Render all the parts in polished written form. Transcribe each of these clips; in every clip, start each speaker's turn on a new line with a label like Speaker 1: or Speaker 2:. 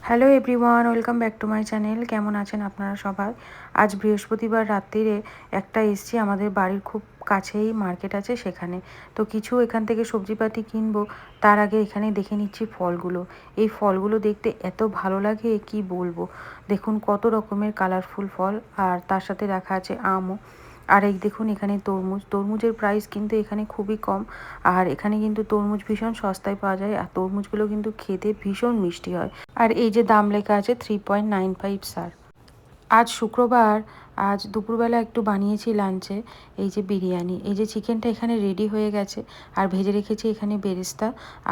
Speaker 1: Hello everyone, welcome back to my channel. কেমন আছেন আপনারা সবাই? আজ বৃহস্পতিবার রাত্রিরে একটা এসছি, আমাদের বাড়ির খুব কাছেই মার্কেট আছে সেখানে। তো কিছু এখান থেকে সবজিপাতি কিনবো, তার আগে এখানে দেখে নিচ্ছি ফলগুলো। এই ফলগুলো দেখতে এত ভালো লাগে কি বলবো। দেখুন কত রকমের কালারফুল ফল, আর তার সাথে রাখা আছে আমও। আর এই দেখুন এখানে তরমুজের প্রাইস কিন্তু এখানে খুবই কম। আর এখানে কিন্তু তরমুজ ভীষণ সস্তায় পাওয়া যায়, আর তরমুজগুলো কিন্তু খেতে ভীষণ মিষ্টি হয়। আর এই যে দাম লেখা আছে 3.95 স্যার। আজ শুক্রবার, আজ দুপুরবেলা একটু বানিয়েছি লাঞ্চে এই যে বিরিয়ানি। এই যে চিকেনটা এখানে রেডি হয়ে গেছে, আর ভেজে রেখেছি এখানে বেরেস্তা,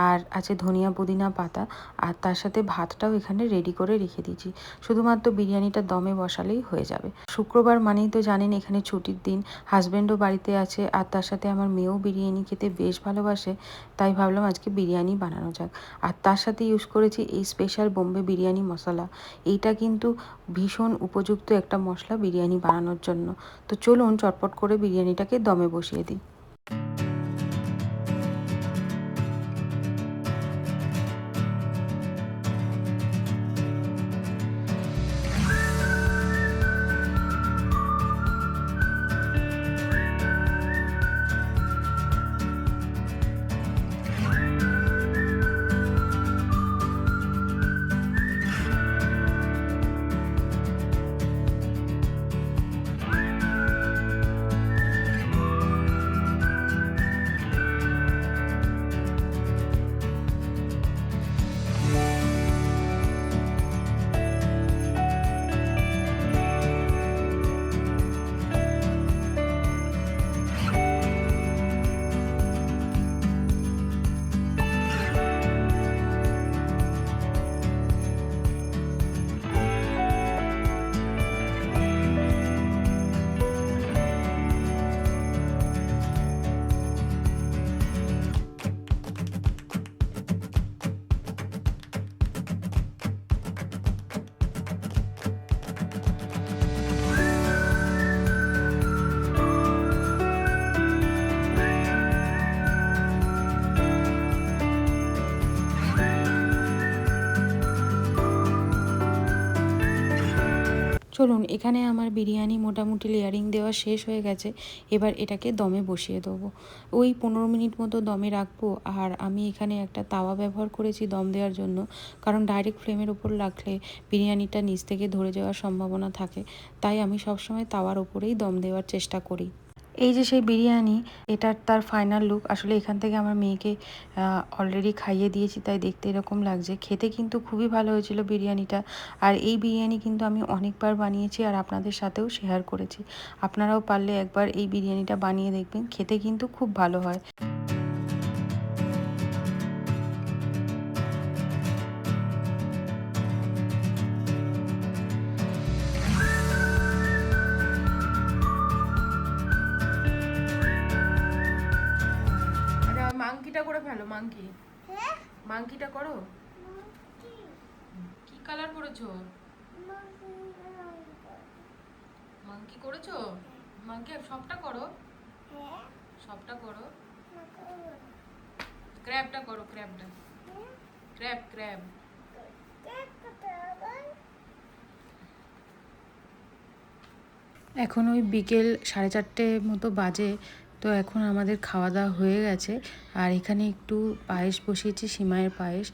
Speaker 1: আর আছে ধনিয়া পুদিনা পাতা, আর তার সাথে ভাতটাও এখানে রেডি করে রেখে দিয়েছি। শুধুমাত্র বিরিয়ানিটা দমে বসালেই হয়ে যাবে। শুক্রবার মানেই তো জানেন এখানে ছুটির দিন, হাজব্যান্ডও বাড়িতে আছে, আর তার সাথে আমার মেয়েও বিরিয়ানি খেতে বেশ ভালোবাসে। তাই ভাবলাম আজকে বিরিয়ানি বানানো যাক। আর তার সাথে ইউজ করেছি এই স্পেশাল বোম্বে বিরিয়ানি মশলা। এইটা কিন্তু ভীষণ উপযুক্ত একটা মশলা বিরিয়ানি বানানোর জন্য। তো চলুন চটপট করে বিরিয়ানিটাকে দমে বসিয়ে দিই। চলুন, এখানে আমার বিরিয়ানি মোটামুটি লেয়ারিং দেওয়া শেষ হয়ে গেছে। এবার এটাকে দমে বসিয়ে দেবো। ওই 15 মিনিট মতো দমে রাখবো। আর আমি এখানে একটা তাওয়া ব্যবহার করেছি দম দেওয়ার জন্য, কারণ ডাইরেক্ট ফ্লেমের ওপর রাখলে বিরিয়ানিটা নিচ থেকে ধরে যাওয়ার সম্ভাবনা থাকে। তাই আমি সবসময় তাওয়ার ওপরেই দম দেওয়ার চেষ্টা করি। এই যে সেই বিরিয়ানি, এটার তার ফাইনাল লুক। আসলে এখান থেকে আমার মেয়েকে অলরেডি খাইয়ে দিয়েছি, তাই দেখতে এরকম লাগছে। খেতে কিন্তু খুবই ভালো হয়েছিল বিরিয়ানিটা। আর এই বিরিয়ানি কিন্তু আমি অনেকবার বানিয়েছি আর আপনাদের সাথেও শেয়ার করেছি। আপনারাও পারলে একবার এই বিরিয়ানিটা বানিয়ে দেখবেন, খেতে কিন্তু খুব ভালো হয়। মাংকিটা করে ফেলো, মাংকি। মাংকিটা করো। কি কালার করেছো? মাংকি করেছো? মাংকি সবটা করো, সবটা করো। ক্র্যাবটা করো, ক্র্যাবটা। Crab, crab. এখন ওই বিকেল 4:30 মতো বাজে। তো এখন আমাদের খাওয়া দাওয়া হয়ে গেছে। আর এখানে একটু পায়েস বসিয়েছি, সিমাইয়ের পায়েস।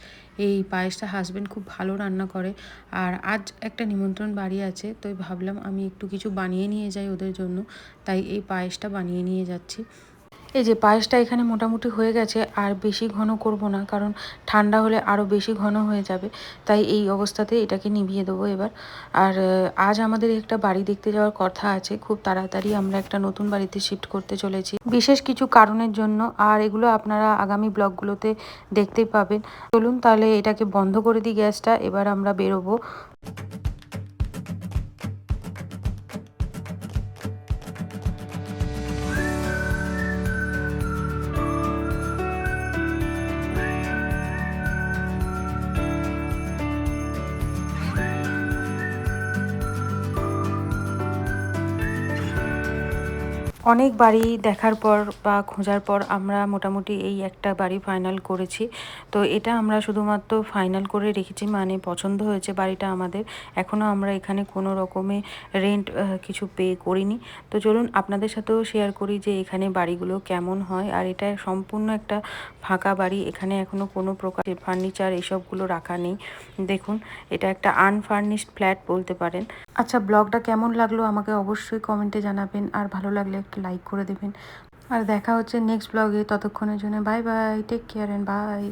Speaker 1: এই পায়েসটা হাজব্যান্ড খুব ভালো রান্না করে। আর আজ একটা নিমন্ত্রণ বাড়ি আছে, তো ভাবলাম আমি একটু কিছু বানিয়ে নিয়ে যাই ওদের জন্য। তাই এই পায়েসটা বানিয়ে নিয়ে যাচ্ছি। এই যে পায়েসটা এখানে মোটামুটি হয়ে গেছে। আর বেশি ঘন করব না, কারণ ঠান্ডা হলে আরও বেশি ঘন হয়ে যাবে। তাই এই অবস্থাতে এটাকে নিভিয়ে দেবো এবার। আর আজ আমাদের একটা বাড়ি দেখতে যাওয়ার কথা আছে। খুব তাড়াতাড়ি আমরা একটা নতুন বাড়িতে শিফট করতে চলেছি বিশেষ কিছু কারণের জন্য। আর এগুলো আপনারা আগামী ব্লগগুলোতে দেখতেই পাবেন। চলুন তাহলে এটাকে বন্ধ করে দিই গ্যাসটা, এবার আমরা বেরোবো। অনেক বাড়ি দেখার পর বা খোঁজার পর আমরা মোটামুটি এই একটা বাড়ি ফাইনাল করেছি। তো এটা আমরা শুধুমাত্র ফাইনাল করে রেখেছি, মানে পছন্দ হয়েছে বাড়িটা আমাদের। এখনও আমরা এখানে কোনো রকমে রেন্ট কিছু পে করিনি। তো চলুন আপনাদের সাথেও শেয়ার করি যে এখানে বাড়িগুলো কেমন হয়। আর এটা সম্পূর্ণ একটা ফাঁকা বাড়ি, এখানে এখনও কোনো প্রকার ফার্নিচার এসবগুলো রাখা নেই। দেখুন, এটা একটা আনফার্নিশড ফ্ল্যাট বলতে পারেন। আচ্ছা, ব্লগটা কেমন লাগলো আমাকে অবশ্যই কমেন্টে জানাবেন, আর ভালো লাগলে একটা লাইক করে দেবেন। আর দেখা হচ্ছে নেক্সট ব্লগে, ততক্ষণের জন্য bye bye, take care and by.